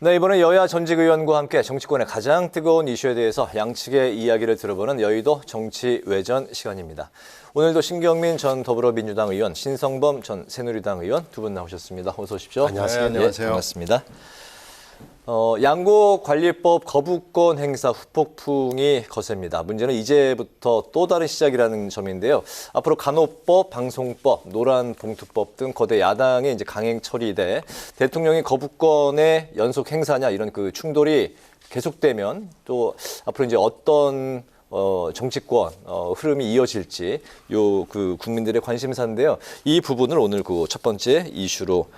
네, 이번에 여야 전직 의원과 함께 정치권의 가장 뜨거운 이슈에 대해서 양측의 이야기를 들어보는 여의도 정치 외전 시간입니다. 오늘도 신경민 전 더불어민주당 의원, 신성범 전 새누리당 의원 두 분 나오셨습니다. 어서 오십시오. 안녕하세요. 네, 안녕하세요. 반갑습니다. 양곡관리법 거부권 행사 후폭풍이 거셉니다. 문제는 이제부터 또 다른 시작이라는 점인데요. 앞으로 간호법, 방송법, 노란봉투법 등 거대 야당의 이제 강행 처리돼 대통령이 거부권의 연속 행사냐 이런 그 충돌이 계속되면 또 앞으로 이제 어떤 정치권 흐름이 이어질지 그 국민들의 관심사인데요. 이 부분을 오늘 그 첫 번째 이슈로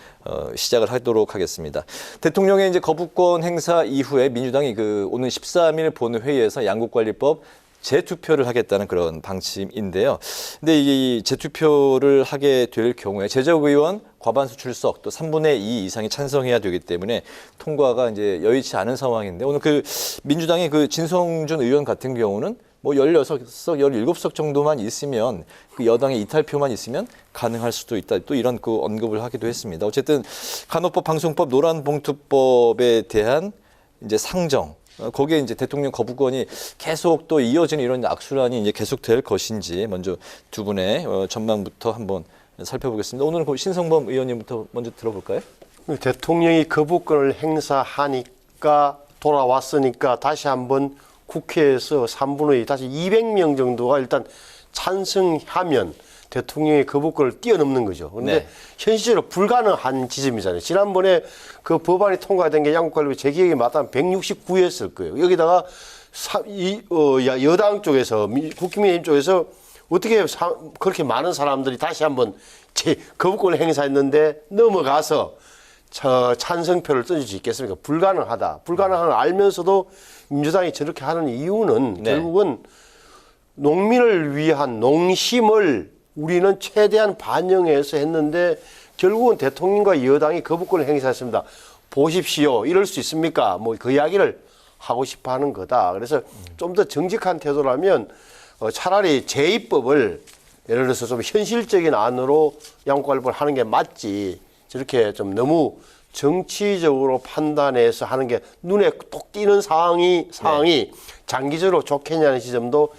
시작을 하도록 하겠습니다. 대통령의 이제 거부권 행사 이후에 민주당이 그 오는 13일 본회의에서 양곡관리법 재투표를 하겠다는 그런 방침인데요. 근데 이 재투표를 하게 될 경우에 제적 의원 과반수 출석 또 3분의 2 이상이 찬성해야 되기 때문에 통과가 이제 여의치 않은 상황인데 오늘 그 민주당의 그 진성준 의원 같은 경우는 뭐 16석, 17석 정도만 있으면 그 여당의 이탈표만 있으면 가능할 수도 있다. 또 이런 그 언급을 하기도 했습니다. 어쨌든 간호법, 방송법, 노란봉투법에 대한 이제 상정 거기에 이제 대통령 거부권이 계속 또 이어지는 이런 악순환이 이제 계속될 것인지 먼저 두 분의 전망부터 한번 살펴보겠습니다. 오늘은 신성범 의원님부터 먼저 들어볼까요? 대통령이 거부권을 행사하니까 돌아왔으니까 다시 한번 국회에서 3분의 2, 다시 200명 정도가 일단 찬성하면 대통령의 거부권을 뛰어넘는 거죠. 그런데 네. 현실적으로 불가능한 지점이잖아요. 지난번에 그 법안이 통과된 게 양국관리법 제 기억에 맞다면 169였을 거예요. 여기다가 여당 쪽에서 국민의힘 쪽에서 어떻게 그렇게 많은 사람들이 다시 한번 거부권을 행사했는데 넘어가서 찬성표를 던질 수 있겠습니까? 불가능하다. 불가능한 걸 알면서도 민주당이 저렇게 하는 이유는 결국은 농민을 위한 농심을 우리는 최대한 반영해서 했는데 결국은 대통령과 여당이 거부권을 행사했습니다. 보십시오. 이럴 수 있습니까? 뭐 그 이야기를 하고 싶어 하는 거다. 그래서 좀 더 정직한 태도라면 차라리 제2법을 예를 들어서 좀 현실적인 안으로 양곡관리법을 하는 게 맞지. 저렇게 좀 너무 정치적으로 판단해서 하는 게 눈에 톡 띄는 상황이 장기적으로 좋겠냐는 지점도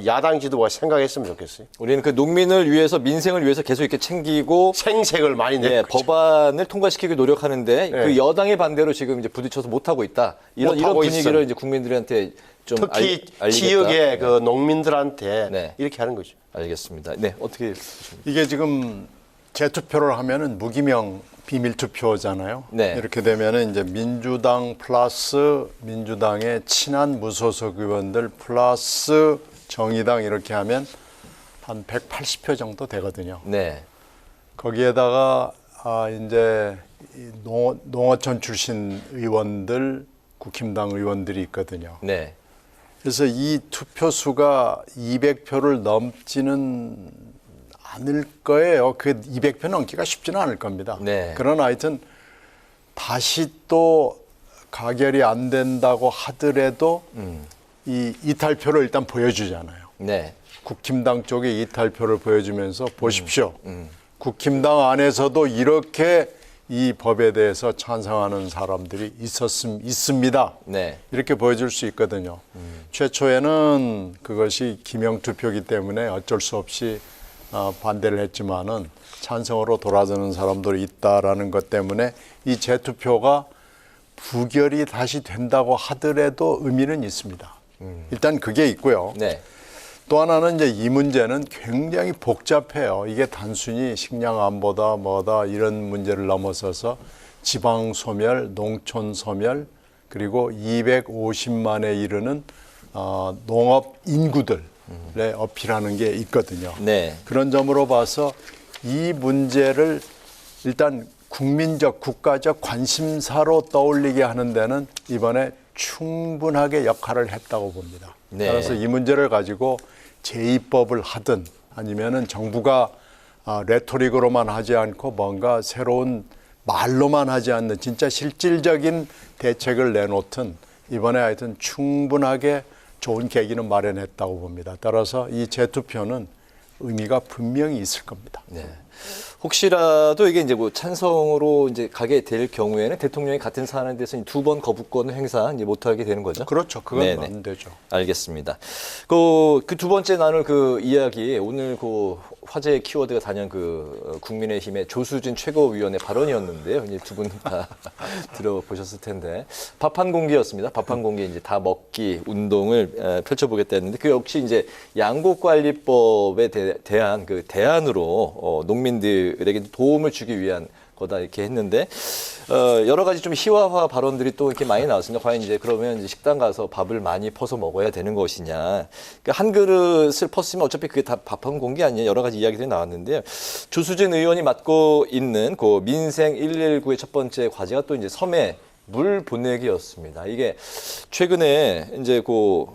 야당 지도부가 생각했으면 좋겠어요. 우리는 그 농민을 위해서 민생을 위해서 계속 이렇게 챙기고 생색을 많이 내고 법안을 통과시키기 노력하는데 그 여당의 반대로 지금 이제 부딪혀서 못 하고 있다. 이런 분위기를 있어요. 이제 국민들한테 좀 특히 알리겠다. 지역의 그 농민들한테 이렇게 하는 거죠. 알겠습니다. 네, 어떻게 보십니까? 이게 지금 재투표를 하면은 무기명 비밀투표잖아요. 네. 이렇게 되면은 이제 민주당 플러스 민주당의 친한 무소속 의원들 플러스 정의당 이렇게 하면 한 180표 정도 되거든요. 네. 거기에다가 이제 농어촌 출신 의원들, 국힘당 의원들이 있거든요. 네. 그래서 이 투표수가 200표를 넘지는 않을 거예요. 그 200표 넘기가 쉽지는 않을 겁니다. 네. 그러나 하여튼 다시 또 가결이 안 된다고 하더라도 이 이탈표를 일단 보여주잖아요. 네. 국힘당 쪽에 이탈표를 보여주면서 보십시오. 국힘당 안에서도 이렇게 이 법에 대해서 찬성하는 사람들이 있습니다. 네. 이렇게 보여줄 수 있거든요. 최초에는 그것이 기명투표이기 때문에 어쩔 수 없이 반대를 했지만은 찬성으로 돌아서는 사람들이 있다라는 것 때문에 이 재투표가 부결이 다시 된다고 하더라도 의미는 있습니다. 일단 그게 있고요. 네. 또 하나는 이제 이 문제는 굉장히 복잡해요. 이게 단순히 식량 안보다 뭐다 이런 문제를 넘어서서 지방 소멸, 농촌 소멸 그리고 250만에 이르는 농업 인구들 어필하는 게 있거든요. 네. 그런 점으로 봐서 이 문제를 일단 국민적, 국가적 관심사로 떠올리게 하는 데는 이번에 충분하게 역할을 했다고 봅니다. 네. 따라서 이 문제를 가지고 제2법을 하든 아니면은 정부가 레토릭으로만 하지 않고 뭔가 새로운 말로만 하지 않는 진짜 실질적인 대책을 내놓든 이번에 하여튼 충분하게 좋은 계기는 마련했다고 봅니다. 따라서 이 재투표는 의미가 분명히 있을 겁니다. 네. 혹시라도 이게 이제 뭐 찬성으로 이제 가게 될 경우에는 대통령이 같은 사안에 대해서 2번 거부권 행사 이제 못하게 되는 거죠? 그렇죠. 그건 네네. 안 되죠. 알겠습니다. 그 두 번째 나눌 그 이야기 오늘 그 화제의 키워드가 단연 그 국민의힘의 조수진 최고위원의 발언이었는데요. 이제 두 분 다 들어보셨을 텐데 밥 한 공기였습니다. 밥 한 공기 이제 다 먹기 운동을 펼쳐보겠다 했는데 그 역시 이제 양곡관리법에 대한 그 대안으로 농민들에게 도움을 주기 위한 거다 이렇게 했는데 여러 가지 좀 희화화 발언들이 또 이렇게 많이 나왔습니다. 과연 이제 그러면 이제 식당 가서 밥을 많이 퍼서 먹어야 되는 것이냐? 그러니까 한 그릇을 퍼으면 어차피 그게 다 밥 한 공기 아니냐? 여러 가지 이야기들이 나왔는데요. 조수진 의원이 맡고 있는 그 민생 119의 첫 번째 과제가 또 이제 섬에 물 보내기였습니다. 이게 최근에 이제 그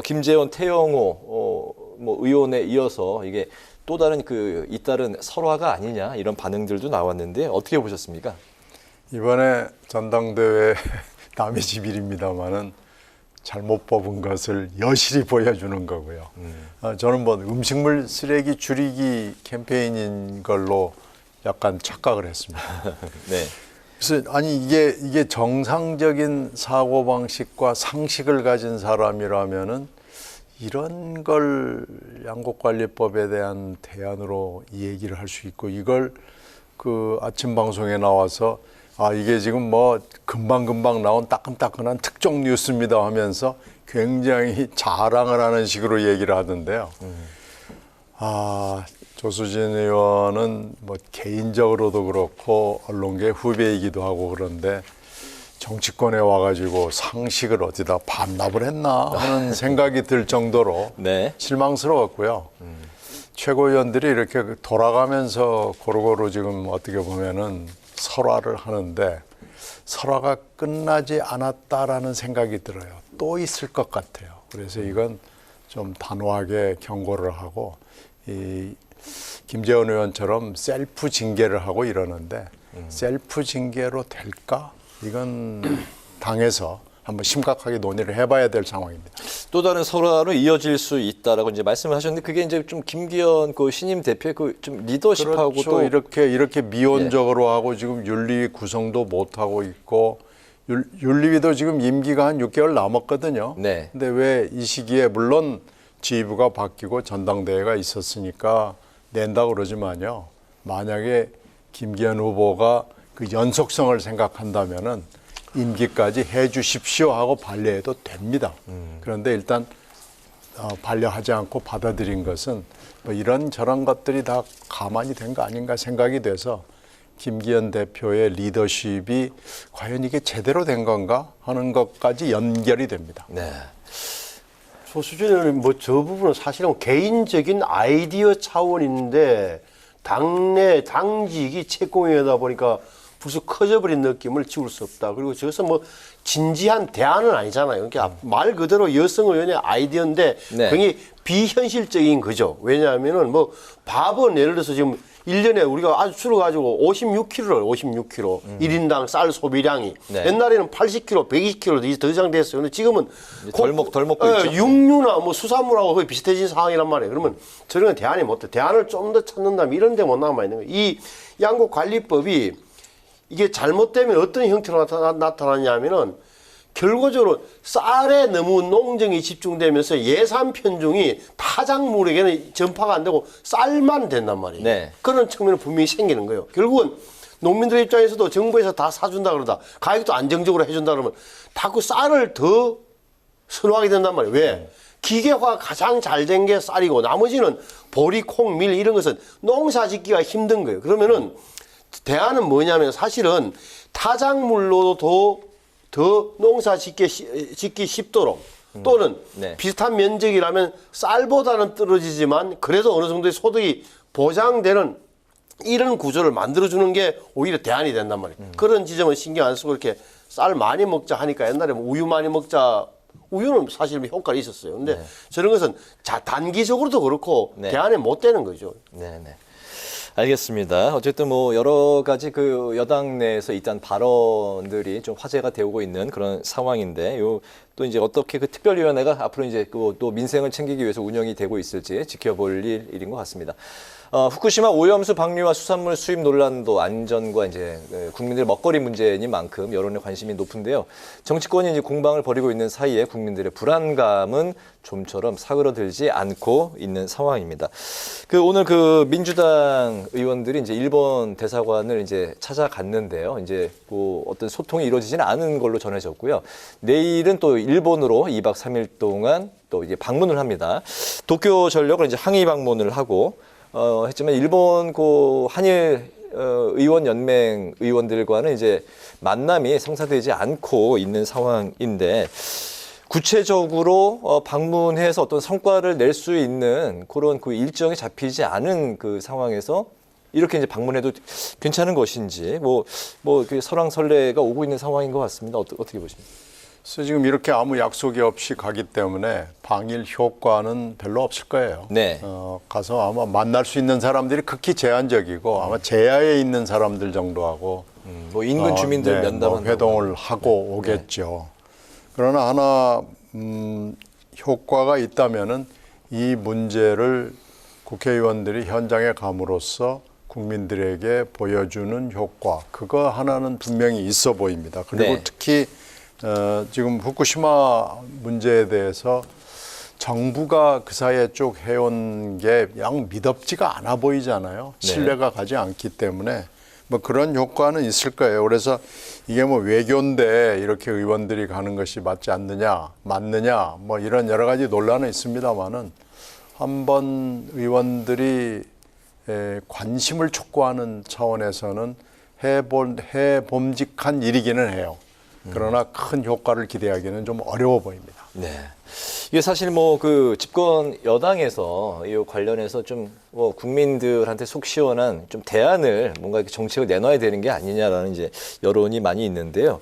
김재원, 태영호 뭐 의원에 이어서 이게 또 다른 그 잇따른 설화가 아니냐 이런 반응들도 나왔는데 어떻게 보셨습니까? 이번에 전당대회 남의 집일입니다만은 잘못 뽑은 것을 여실히 보여주는 거고요. 저는 뭐 음식물 쓰레기 줄이기 캠페인인 걸로 약간 착각을 했습니다. 네. 그래서 아니 이게 정상적인 사고 방식과 상식을 가진 사람이라면은 이런 걸 양곡관리법에 대한 대안으로 이 얘기를 할 수 있고 이걸 그 아침 방송에 나와서 아 이게 지금 뭐 금방금방 나온 따끈따끈한 특종 뉴스입니다 하면서 굉장히 자랑을 하는 식으로 얘기를 하던데요. 아 조수진 의원은 뭐 개인적으로도 그렇고 언론계 후배이기도 하고 그런데 정치권에 와가지고 상식을 어디다 반납을 했나 하는 생각이 들 정도로 네. 실망스러웠고요. 최고위원들이 이렇게 돌아가면서 고루고루 지금 어떻게 보면은 설화를 하는데 설화가 끝나지 않았다라는 생각이 들어요. 또 있을 것 같아요. 그래서 이건 좀 단호하게 경고를 하고 이 김재원 의원처럼 셀프 징계를 하고 이러는데 셀프 징계로 될까? 이건 당에서 한번 심각하게 논의를 해봐야 될 상황입니다. 또 다른 설화로 이어질 수 있다라고 이제 말씀을 하셨는데 그게 이제 좀 김기현 그 신임 대표의 그 좀 리더십하고 그렇죠. 또 이렇게 미온적으로 하고 지금 윤리위 구성도 못 하고 있고 윤리위도 지금 임기가 한 6개월 남았거든요. 네. 근데 왜 이 시기에 물론 지휘부가 바뀌고 전당대회가 있었으니까 낸다고 그러지만요. 만약에 김기현 후보가 그 연속성을 생각한다면은 임기까지 해 주십시오 하고 반려해도 됩니다. 그런데 일단 반려하지 않고 받아들인 것은 뭐 이런 저런 것들이 다 가만히 된 거 아닌가 생각이 돼서 김기현 대표의 리더십이 과연 이게 제대로 된 건가 하는 것까지 연결이 됩니다. 네. 조수진 의원은 뭐 저 부분은 사실은 개인적인 아이디어 차원인데 당내 당직이 채공이다 보니까 벌써 커져버린 느낌을 지울 수 없다. 그리고 저것은 뭐 진지한 대안은 아니잖아요. 그러니까 말 그대로 여성 의원의 아이디어인데 네. 굉장히 비현실적인 거죠. 왜냐하면은 뭐 밥은 예를 들어서 지금 1년에 우리가 아주 줄어가지고 56kg, 1인당 쌀 소비량이. 네. 옛날에는 80kg, 120kg 더 이상 됐어요. 근데 지금은 덜 먹고 있죠. 육류나 뭐 수산물하고 거의 비슷해진 상황이란 말이에요. 그러면 저런 건 대안이 못 돼. 대안을 좀 더 찾는다면 이런 데 못 남아 있는 거예요. 이 양곡관리법이 이게 잘못되면 어떤 형태로 나타나냐면은 결과적으로 쌀에 너무 농정이 집중되면서 예산 편중이 타작물에게는 전파가 안 되고 쌀만 된단 말이에요. 네. 그런 측면은 분명히 생기는 거예요. 결국은 농민들 입장에서도 정부에서 다 사준다 그러다 가격도 안정적으로 해준다 그러면 자꾸 쌀을 더 선호하게 된단 말이에요. 왜? 기계화가 가장 잘 된 게 쌀이고 나머지는 보리, 콩, 밀 이런 것은 농사 짓기가 힘든 거예요. 그러면은 대안은 뭐냐면 사실은 타작물로도 더 농사 짓기 쉽도록 또는 네. 비슷한 면적이라면 쌀보다는 떨어지지만 그래도 어느 정도의 소득이 보장되는 이런 구조를 만들어주는 게 오히려 대안이 된단 말이에요. 그런 지점은 신경 안 쓰고 이렇게 쌀 많이 먹자 하니까 옛날에 뭐 우유 많이 먹자 우유는 사실 효과가 있었어요. 근데 저런 것은 단기적으로도 그렇고 네. 대안이 못 되는 거죠. 네네. 알겠습니다. 어쨌든 뭐 여러 가지 그 여당 내에서 일단 발언들이 좀 화제가 되고 있는 그런 상황인데 요 또 이제 어떻게 그 특별위원회가 앞으로 이제 또 민생을 챙기기 위해서 운영이 되고 있을지 지켜볼 일인 것 같습니다. 후쿠시마 오염수 방류와 수산물 수입 논란도 안전과 이제 국민들 먹거리 문제인 만큼 여론의 관심이 높은데요. 정치권이 이제 공방을 벌이고 있는 사이에 국민들의 불안감은 좀처럼 사그러들지 않고 있는 상황입니다. 오늘 민주당 의원들이 이제 일본 대사관을 이제 찾아갔는데요. 이제 어떤 소통이 이루어지지는 않은 걸로 전해졌고요. 내일은 또 일본으로 2박 3일 동안 또 이제 방문을 합니다. 도쿄 전력을 이제 항의 방문을 하고 했지만 일본 한일 의원 연맹 의원들과는 이제 만남이 성사되지 않고 있는 상황인데 구체적으로 방문해서 어떤 성과를 낼 수 있는 그런 일정이 잡히지 않은 상황에서 이렇게 이제 방문해도 괜찮은 것인지 설왕설래가 오고 있는 상황인 것 같습니다. 어떻게 보십니까? 그래서 지금 이렇게 아무 약속이 없이 가기 때문에 방일 효과는 별로 없을 거예요. 네. 가서 아마 만날 수 있는 사람들이 극히 제한적이고 아마 제야에 있는 사람들 정도하고 인근 주민들 면담한 회동을 하고 오겠죠. 그러나 하나 효과가 있다면은 이 문제를 국회의원들이 현장에 감으로써 국민들에게 보여주는 효과, 그거 하나는 분명히 있어 보입니다. 그리고 네. 특히 지금 후쿠시마 문제에 대해서 정부가 그 사이에 쭉 해온 게 양 미덥지가 않아 보이잖아요. 네. 신뢰가 가지 않기 때문에 그런 효과는 있을 거예요. 그래서 이게 외교인데 이렇게 의원들이 가는 것이 맞지 않느냐, 맞느냐, 이런 여러 가지 논란은 있습니다만은 한번 의원들이 관심을 촉구하는 차원에서는 해봄직한 일이기는 해요. 그러나 큰 효과를 기대하기는 좀 어려워 보입니다. 네. 이게 사실 집권 여당에서 이 관련해서 좀 국민들한테 속 시원한 좀 대안을 뭔가 이렇게 정책을 내놔야 되는 게 아니냐라는 이제 여론이 많이 있는데요.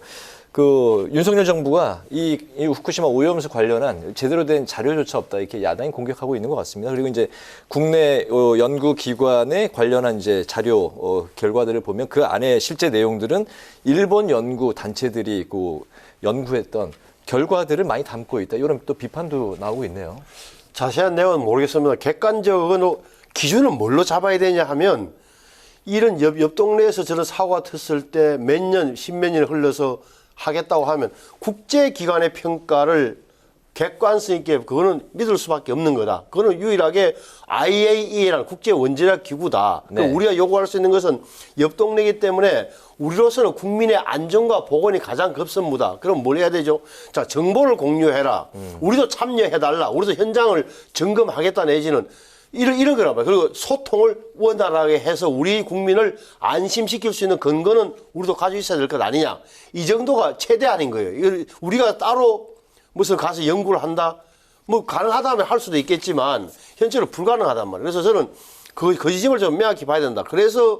윤석열 정부가 이 후쿠시마 오염수 관련한 제대로 된 자료조차 없다 이렇게 야당이 공격하고 있는 것 같습니다. 그리고 이제 국내 연구기관에 관련한 이제 자료 결과들을 보면 그 안에 실제 내용들은 일본 연구 단체들이 연구했던 결과들을 많이 담고 있다. 이런 또 비판도 나오고 있네요. 자세한 내용은 모르겠습니다. 객관적인 기준은 뭘로 잡아야 되냐 하면 이런 옆 동네에서 저런 사고가 텄을 때 몇 년, 십몇 년이 흘러서 하겠다고 하면 국제기관의 평가를 객관성 있게 그거는 믿을 수밖에 없는 거다. 그거는 유일하게 IAEA라는 국제원자력 기구다. 네. 우리가 요구할 수 있는 것은 옆 동네이기 때문에 우리로서는 국민의 안전과 보건이 가장 급선무다. 그럼 뭘 해야 되죠? 자, 정보를 공유해라. 우리도 참여해달라. 우리도 현장을 점검하겠다 내지는 이런 거란 말이에요. 그리고 소통을 원활하게 해서 우리 국민을 안심시킬 수 있는 근거는 우리도 가지고 있어야 될 것 아니냐. 이 정도가 최대한인 거예요. 우리가 따로 무슨 가서 연구를 한다? 가능하다면 할 수도 있겠지만 현재는 불가능하단 말이에요. 그래서 저는 그 지점을 좀 명확히 봐야 된다. 그래서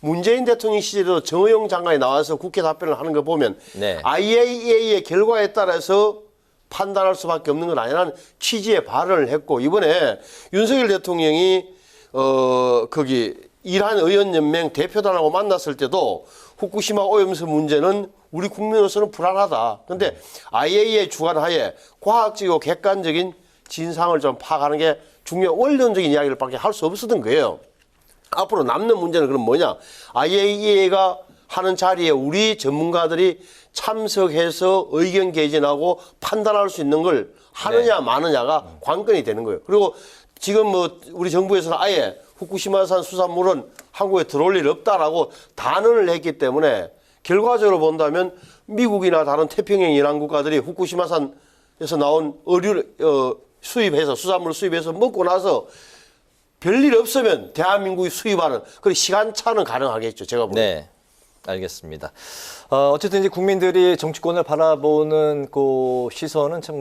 문재인 대통령 시절에도 정의용 장관이 나와서 국회 답변을 하는 거 보면 네. IAEA의 결과에 따라서 판단할 수밖에 없는 건 아니라는 취지의 발언을 했고 이번에 윤석열 대통령이 거기 이란 의원연맹 대표단하고 만났을 때도 후쿠시마 오염수 문제는 우리 국민으로서는 불안하다. 그런데 IAEA 주관하에 과학적이고 객관적인 진상을 좀 파악하는 게 중요한 원론적인 이야기를 밖에 할 수 없었던 거예요. 앞으로 남는 문제는 그럼 뭐냐? IAEA가 하는 자리에 우리 전문가들이 참석해서 의견 개진하고 판단할 수 있는 걸 하느냐 마느냐가 관건이 되는 거예요. 그리고 지금 우리 정부에서는 아예 후쿠시마산 수산물은 한국에 들어올 일 없다라고 단언을 했기 때문에 결과적으로 본다면 미국이나 다른 태평양 이란 국가들이 후쿠시마산에서 나온 어류를 수입해서 수산물 수입해서 먹고 나서 별일 없으면 대한민국이 수입하는 그런 시간차는 가능하겠죠. 제가 보기에. 네. 알겠습니다. 어쨌든 이제 국민들이 정치권을 바라보는 그 시선은 참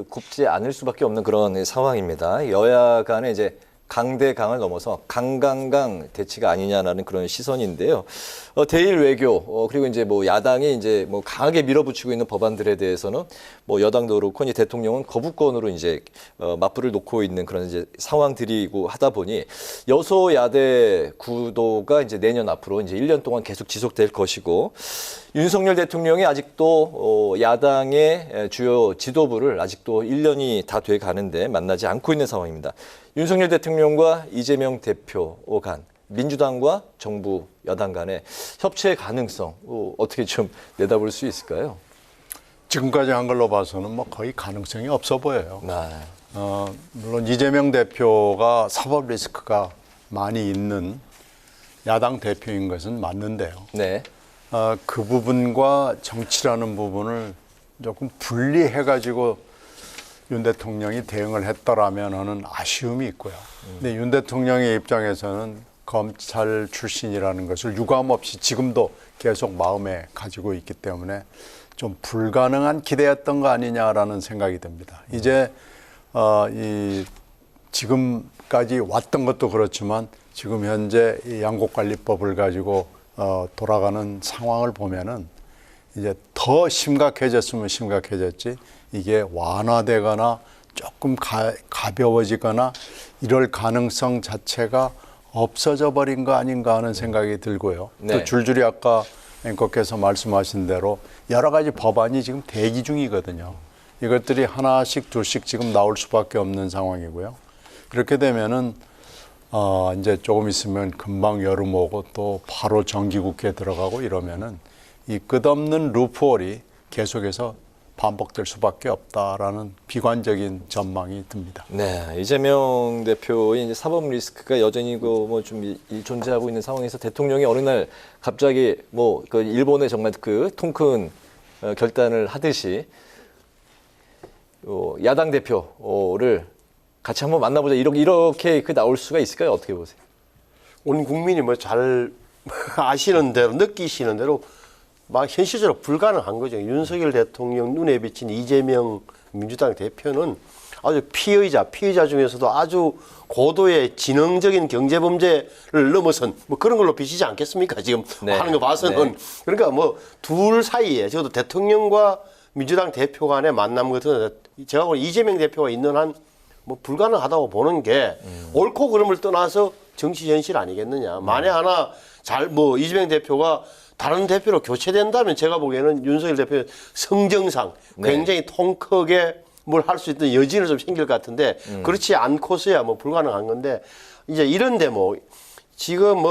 굽지 않을 수밖에 없는 그런 상황입니다. 여야 간에 이제 강대강을 넘어서 강강강 대치가 아니냐라는 그런 시선인데요. 대일 외교 그리고 이제 야당이 이제 강하게 밀어붙이고 있는 법안들에 대해서는 여당도 그렇고 이제 대통령은 거부권으로 이제 맞불을 놓고 있는 그런 이제 상황들이고 하다 보니 여소야대 구도가 이제 내년 앞으로 이제 1년 동안 계속 지속될 것이고 윤석열 대통령이 아직도 야당의 주요 지도부를 아직도 1년이 다 돼 가는데 만나지 않고 있는 상황입니다. 윤석열 대통령과 이재명 대표 간, 민주당과 정부 여당 간의 협치의 가능성 어떻게 좀 내다볼 수 있을까요? 지금까지 한 걸로 봐서는 뭐 거의 가능성이 없어 보여요. 네. 물론 이재명 대표가 사법 리스크가 많이 있는 야당 대표인 것은 맞는데요. 네. 그 부분과 정치라는 부분을 조금 분리해가지고 윤 대통령이 대응을 했더라면 하는 아쉬움이 있고요. 근데 윤 대통령의 입장에서는 검찰 출신이라는 것을 유감없이 지금도 계속 마음에 가지고 있기 때문에 좀 불가능한 기대였던 거 아니냐라는 생각이 듭니다. 이제 이 지금까지 왔던 것도 그렇지만 지금 현재 이 양곡관리법을 가지고 돌아가는 상황을 보면은 이제 더 심각해졌으면 심각해졌지 이게 완화되거나 조금 가벼워지거나 이럴 가능성 자체가 없어져 버린 거 아닌가 하는 생각이 들고요. 네. 또 줄줄이 아까 앵커께서 말씀하신 대로 여러 가지 법안이 지금 대기 중이거든요. 이것들이 하나씩 둘씩 지금 나올 수밖에 없는 상황이고요. 이렇게 되면은 이제 조금 있으면 금방 여름 오고 또 바로 정기국회 들어가고 이러면은 이 끝없는 루프홀이 계속해서 반복될 수밖에 없다라는 비관적인 전망이 듭니다. 네, 이재명 대표의 이제 사법 리스크가 여전히 좀 존재하고 있는 상황에서 대통령이 어느 날 갑자기 그 일본의 정말 그 통 큰 결단을 하듯이 야당 대표를 같이 한번 만나보자 이렇게 나올 수가 있을까요? 어떻게 보세요? 온 국민이 뭐 잘 아시는 대로 느끼시는 대로 막 현실적으로 불가능한 거죠. 윤석열 대통령 눈에 비친 이재명 민주당 대표는 아주 피의자 중에서도 아주 고도의 지능적인 경제범죄를 넘어선 뭐 그런 걸로 비치지 않겠습니까? 지금 네. 하는 거 봐서는. 네. 그러니까 뭐 둘 사이에 적어도 대통령과 민주당 대표 간의 만남 같은 제가 보기엔 이재명 대표가 있는 한 뭐 불가능하다고 보는 게 옳고 그름을 떠나서 정치 현실 아니겠느냐. 만에 하나 이재명 대표가 다른 대표로 교체된다면 제가 보기에는 윤석열 대표의 성정상 굉장히 통 크게 뭘 할 수 있는 여지는 좀 생길 것 같은데 그렇지 않고서야 뭐 불가능한 건데 이제 이런데 뭐 지금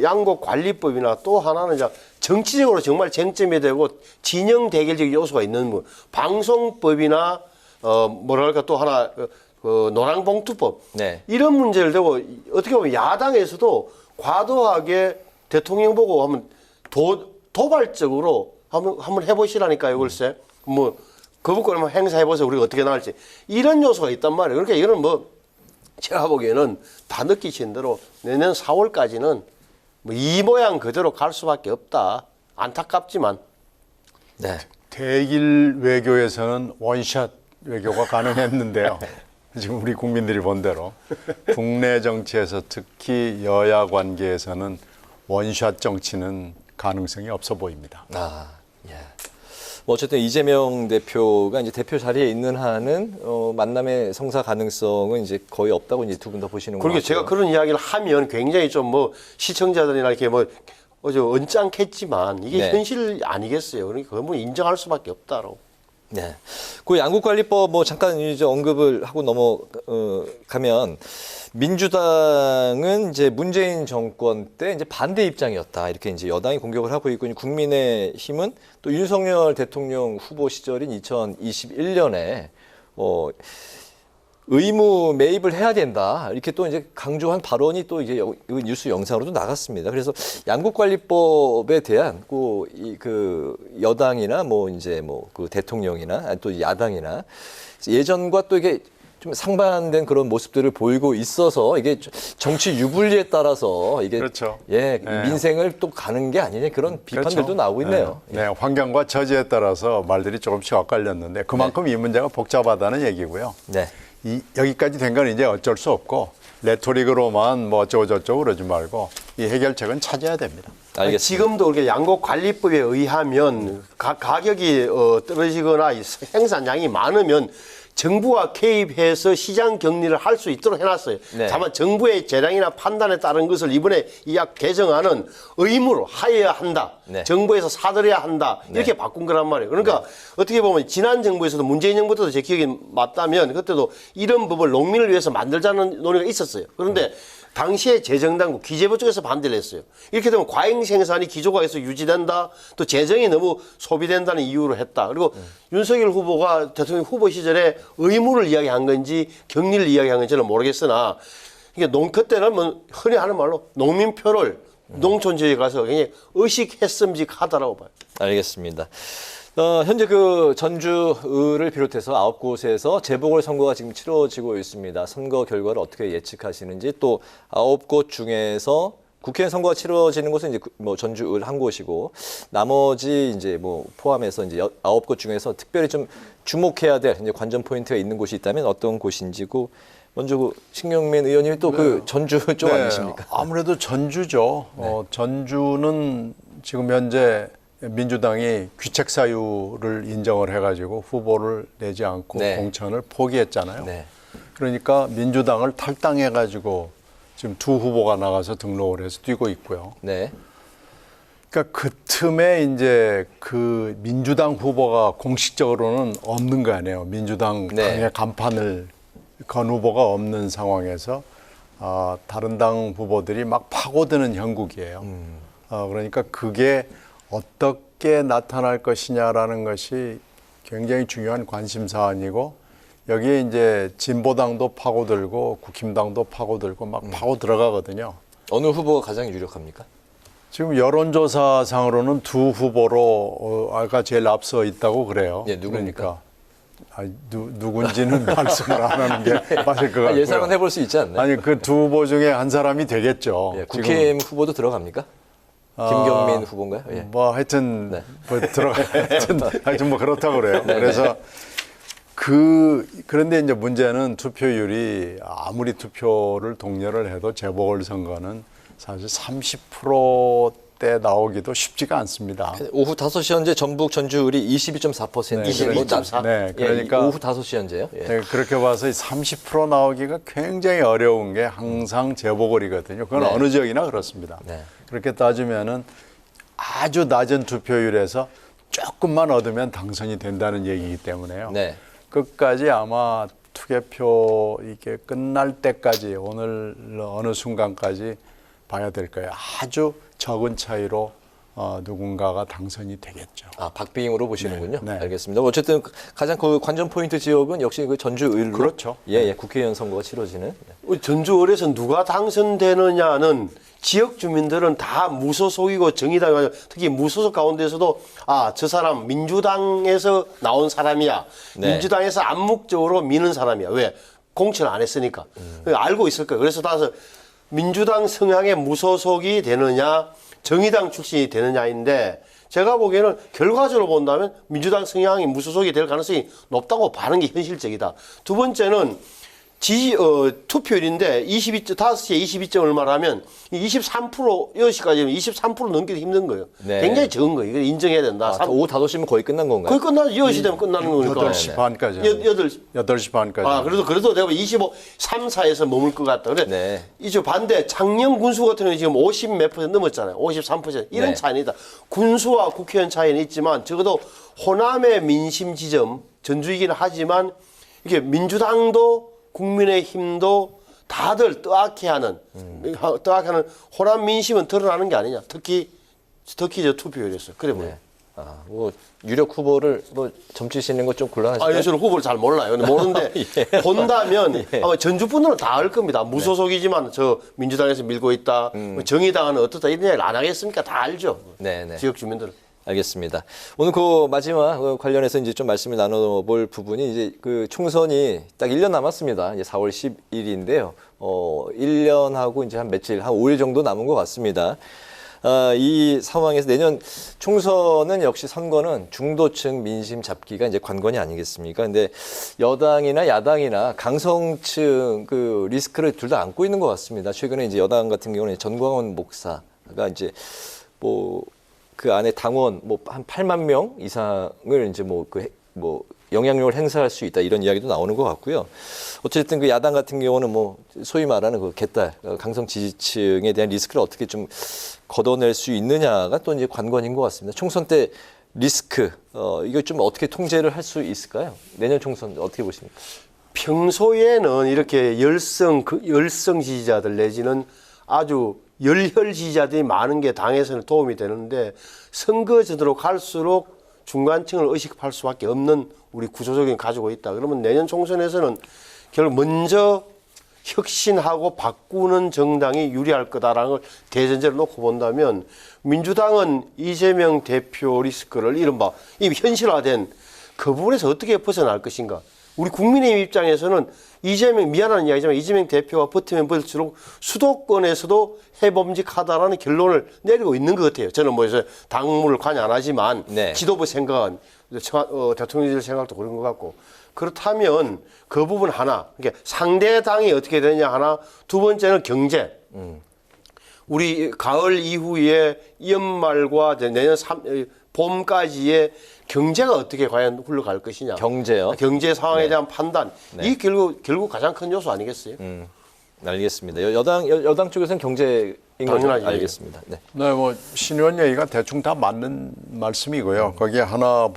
양곡관리법이나 또 하나는 이제 정치적으로 정말 쟁점이 되고 진영 대결적 요소가 있는 뭐 방송법이나 뭐랄까 또 하나 노란봉투법 네. 이런 문제를 두고 어떻게 보면 야당에서도 과도하게 대통령 보고 하면 도발적으로 한번 해보시라니까요, 글쎄. 뭐 거부권 한번 행사해보세요. 우리가 어떻게 나갈지 이런 요소가 있단 말이에요. 그러니까 이거는 뭐 제가 보기에는 다 느끼신 대로 내년 4월까지는 뭐 이 모양 그대로 갈 수밖에 없다. 안타깝지만. 네. 대일 외교에서는 원샷 외교가 가능했는데요. 지금 우리 국민들이 본 대로 국내 정치에서 특히 여야 관계에서는 원샷 정치는 가능성이 없어 보입니다. 예. 뭐 어쨌든 이재명 대표가 이제 대표 자리에 있는 한은 만남의 성사 가능성은 이제 거의 없다고 이제 두 분 다 보시는 거죠. 그리고 제가 그런 이야기를 하면 굉장히 좀 뭐 시청자들이나 이렇게 언짢겠지만 이게 네. 현실 아니겠어요. 그러니까 그건 뭐 인정할 수밖에 없다라고. 네. 그 양국관리법 잠깐 이제 언급을 하고 넘어가면 민주당은 이제 문재인 정권 때 이제 반대 입장이었다. 이렇게 이제 여당이 공격을 하고 있고 국민의힘은 또 윤석열 대통령 후보 시절인 2021년에 의무 매입을 해야 된다. 이렇게 또 이제 강조한 발언이 또 이제 뉴스 영상으로도 나갔습니다. 그래서 양국관리법에 대한 그 여당이나 그 대통령이나 또 야당이나 예전과 또 이게 좀 상반된 그런 모습들을 보이고 있어서 이게 정치 유불리에 따라서 이게 그렇죠. 네. 민생을 또 가는 게 아니냐 그런 비판들도 그렇죠. 나오고 있네요. 네, 환경과 처지에 따라서 말들이 조금씩 엇갈렸는데 그만큼 이 문제가 복잡하다는 얘기고요. 네. 여기까지 된 건 이제 어쩔 수 없고 레토릭으로만 뭐 어쩌고저쩌고 그러지 말고 이 해결책은 찾아야 됩니다. 알겠습니다. 지금도 이렇게 양곡관리법에 의하면 가격이 떨어지거나 생산량이 많으면 정부가 개입해서 시장 격리를 할 수 있도록 해놨어요. 네. 다만 정부의 재량이나 판단에 따른 것을 이번에 이 약 개정안은 의무로 하여야 한다. 네. 정부에서 사들여야 한다. 이렇게 바꾼 거란 말이에요. 그러니까 어떻게 보면 지난 정부에서도 문재인 정부 때도 제 기억이 맞다면 그때도 이런 법을 농민을 위해서 만들자는 논의가 있었어요. 그런데 당시에 재정당국 기재부 쪽에서 반대를 했어요. 이렇게 되면 과잉 생산이 기조가에서 유지된다. 또 재정이 너무 소비된다는 이유로 했다. 그리고 윤석열 후보가 대통령 후보 시절에 의무를 이야기한 건지 격리를 이야기한 건지는 모르겠으나 이게 그때는 뭐 흔히 하는 말로 농민표를 농촌 지역에 가서 굉장히 의식했음직하다라고 봐요. 알겠습니다. 현재 그 전주를 비롯해서 9곳에서 재보궐선거가 지금 치러지고 있습니다. 선거 결과를 어떻게 예측하시는지, 또 9곳 중에서 국회의원 선거가 치러지는 곳은 이제 뭐 전주을 한 곳이고, 나머지 이제 뭐 포함해서 이제 9곳 중에서 특별히 좀 주목해야 될 이제 관전 포인트가 있는 곳이 있다면 어떤 곳인지고, 먼저 그 신경민 의원님이 또 그 전주 쪽 아니십니까? 아무래도 전주죠. 전주는 지금 현재 민주당이 귀책 사유를 인정을 해가지고 후보를 내지 않고 네. 공천을 포기했잖아요. 네. 그러니까 민주당을 탈당해가지고 지금 두 후보가 나가서 등록을 해서 뛰고 있고요. 네. 그러니까 그 틈에 이제 그 민주당 후보가 공식적으로는 없는 거 아니에요. 민주당 네. 당의 간판을 건 후보가 없는 상황에서 다른 당 후보들이 막 파고드는 형국이에요. 그러니까 그게 어떻게 나타날 것이냐라는 것이 굉장히 중요한 관심 사안이고, 여기에 이제 진보당도 파고들고 국힘당도 파고들고 막 파고 들어가거든요. 어느 후보가 가장 유력합니까? 지금 여론조사상으로는 두 후보로 아까 제일 앞서 있다고 그래요. 예, 누굽니까? 그러니까 누군지는 말씀을 안 하는 게 맞을 것 같고요. 예상은 해볼 수 있지 않나요? 아니 그 두 후보 중에 한 사람이 되겠죠. 예, 국회의원 후보도 들어갑니까? 김경민 후보인가요? 예. 뭐 하여튼 네. 뭐 하여튼 뭐 그렇다고 그래요. 그래서 그런데 이제 문제는 투표율이 아무리 투표를 독려를 해도 재보궐선거는 사실 30%대 나오기도 쉽지가 않습니다. 오후 5시 현재 전북 전주을이 22.4%. 네, 22.4. 네, 그러니까 오후 5시 현재요. 예. 네, 그렇게 봐서 30% 나오기가 굉장히 어려운 게 항상 재보궐이거든요. 그건 네. 어느 지역이나 그렇습니다. 네. 그렇게 따지면은 아주 낮은 투표율에서 조금만 얻으면 당선이 된다는 얘기이기 때문에요. 네. 끝까지 아마 투개표 이게 끝날 때까지 오늘 어느 순간까지 봐야 될 거예요. 아주 적은 차이로 누군가가 당선이 되겠죠. 아, 박빙으로 보시는군요. 네. 알겠습니다. 어쨌든 가장 그 관전 포인트 지역은 역시 그 전주을로. 그렇죠. 예, 국회의원 선거가 치러지는. 전주을에서 누가 당선되느냐는 지역 주민들은 다 무소속이고 정의당, 특히 무소속 가운데서도 저 사람 민주당에서 나온 사람이야. 네. 민주당에서 암묵적으로 미는 사람이야. 왜? 공천을 안 했으니까. 알고 있을 거예요. 그래서 따라서 민주당 성향의 무소속이 되느냐, 정의당 출신이 되느냐인데, 제가 보기에는 결과적으로 본다면 민주당 성향이 무소속이 될 가능성이 높다고 봐는 게 현실적이다. 두 번째는 투표율인데 5시에 22점 얼마라면 23% 6시까지면 23% 넘기도 힘든 거예요. 네. 굉장히 적은 거예요. 이걸 인정해야 된다. 오후 5시면 거의 끝난 건가요? 거의 끝나죠. 6시 되면 끝나는 거니까. 8시 반까지. 8시 반까지. 그래도 내가 25, 3, 4에서 머물 것 같다. 그래. 네. 이제 반대, 작년 군수 같은 경우는 지금 50 몇 % 넘었잖아요. 53%. 이런 네. 차이는 있다. 군수와 국회의원 차이는 있지만 적어도 호남의 민심 지점, 전주이기는 하지만 이게 민주당도 국민의힘도 다들 뜨악해하는 호남 민심은 드러나는 게 아니냐. 특히 저 투표율에서. 그래 보여요. 네. 뭐 유력 후보를 뭐 점치시는 것 좀 곤란하시죠? 저는 후보를 잘 몰라요. 근데 모르는데 예. 본다면 아마 전주 분들은 다 알 겁니다. 무소속이지만 저 민주당에서 밀고 있다. 뭐 정의당은 어떻다 이런 얘기를 안 하겠습니까? 다 알죠. 네. 지역 주민들은. 알겠습니다. 오늘 그 마지막 관련해서 이제 좀 말씀을 나눠볼 부분이 이제 그 총선이 딱 1년 남았습니다. 이제 4월 10일인데요. 1년하고 이제 한 며칠, 한 5일 정도 남은 것 같습니다. 이 상황에서 내년 총선은 역시 선거는 중도층 민심 잡기가 이제 관건이 아니겠습니까? 근데 여당이나 야당이나 강성층 그 리스크를 둘 다 안고 있는 것 같습니다. 최근에 이제 여당 같은 경우는 전광훈 목사가 이제 뭐 그 안에 당원 뭐 한 8만 명 이상을 이제 영향력을 행사할 수 있다 이런 이야기도 나오는 것 같고요. 어쨌든 그 야당 같은 경우는 뭐 소위 말하는 그 개딸 강성 지지층에 대한 리스크를 어떻게 좀 걷어낼 수 있느냐가 또 이제 관건인 것 같습니다. 총선 때 리스크 이거 좀 어떻게 통제를 할 수 있을까요? 내년 총선 어떻게 보십니까? 평소에는 이렇게 열성 지지자들 내지는 아주 열혈 지지자들이 많은 게 당에서는 도움이 되는데 선거 전으로 갈수록 중간층을 의식할 수밖에 없는 우리 구조적인 가지고 있다. 그러면 내년 총선에서는 결국 먼저 혁신하고 바꾸는 정당이 유리할 거다라는 걸 대전제로 놓고 본다면 민주당은 이재명 대표 리스크를 이른바 이미 현실화된 그 부분에서 어떻게 벗어날 것인가. 우리 국민의힘 입장에서는 미안한 이야기지만 이재명 대표가 버티면 버틸수록 수도권에서도 해범직하다라는 결론을 내리고 있는 것 같아요. 저는 뭐 해서 당무를 관여 안 하지만 네. 지도부 생각은 대통령실 생각도 그런 것 같고 그렇다면 그 부분 하나, 그러니까 상대 당이 어떻게 되느냐 하나, 두 번째는 경제. 우리 가을 이후에 연말과 내년 봄까지의 경제가 어떻게 과연 흘러갈 것이냐. 경제요? 경제 상황에 네. 대한 판단. 네. 이게 결국 가장 큰 요소 아니겠어요? 알겠습니다. 여당 쪽에서는 경제인 거죠? 당연하죠. 알겠습니다. 네. 네, 뭐 신의원 얘기가 대충 다 맞는 말씀이고요. 거기에 하나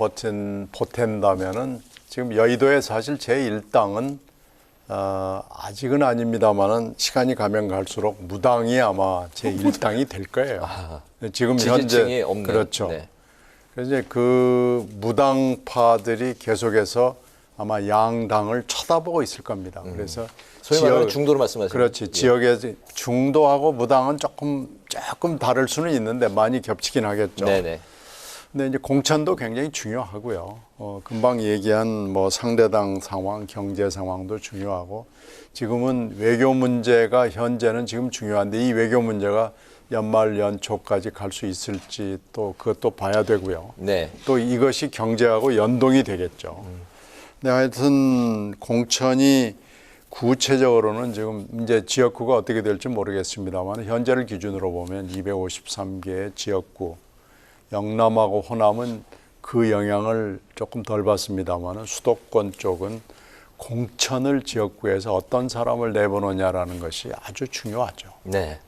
보탠다면은 지금 여의도에 사실 제1당은 아직은 아닙니다만은 시간이 가면 갈수록 무당이 아마 제1당이 될 거예요. 지금 지지층이 현재 없는. 그렇죠. 네. 그래서 이제 그 무당파들이 계속해서 아마 양당을 쳐다보고 있을 겁니다. 그래서 소위 말하는 중도로 말씀하시는 그렇지. 지역의 중도하고 무당은 조금 다를 수는 있는데 많이 겹치긴 하겠죠. 네네. 근데 이제 공천도 굉장히 중요하고요. 금방 얘기한 뭐 상대당 상황, 경제 상황도 중요하고 지금은 외교 문제가 현재는 지금 중요한데 이 외교 문제가 연말 연초까지 갈 수 있을지 또 그것도 봐야 되고요. 네. 또 이것이 경제하고 연동이 되겠죠. 근데 하여튼 공천이 구체적으로는 지금 이제 지역구가 어떻게 될지 모르겠습니다만 현재를 기준으로 보면 253개의 지역구, 영남하고 호남은 그 영향을 조금 덜 받습니다만 수도권 쪽은 공천을 지역구에서 어떤 사람을 내보느냐라는 것이 아주 중요하죠. 네.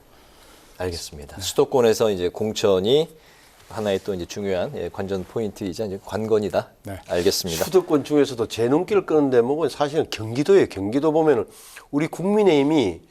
알겠습니다. 수도권에서 이제 공천이 하나의 또 이제 중요한 관전 포인트이자 이제 관건이다. 네. 알겠습니다. 수도권 중에서도 제 눈길을 끄는 대목은 사실은 경기도예요. 경기도 보면은 우리 국민의힘이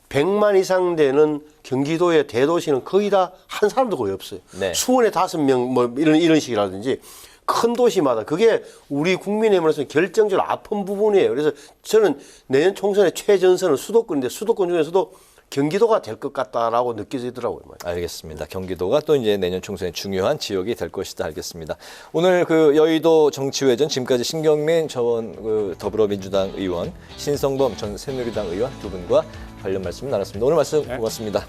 100만 이상 되는 경기도의 대도시는 거의 다 한 사람도 거의 없어요. 네. 수원에 5명 뭐 이런 식이라든지 큰 도시마다 그게 우리 국민의힘으로서 결정적으로 아픈 부분이에요. 그래서 저는 내년 총선의 최전선은 수도권인데 수도권 중에서도 경기도가 될 것 같다라고 느껴지더라고요. 알겠습니다. 경기도가 또 이제 내년 총선의 중요한 지역이 될 것이다. 알겠습니다. 오늘 그 여의도 정치회전 지금까지 신경민 전 그 더불어민주당 의원, 신성범 전 새누리당 의원 두 분과 관련 말씀 나눴습니다. 오늘 말씀 고맙습니다.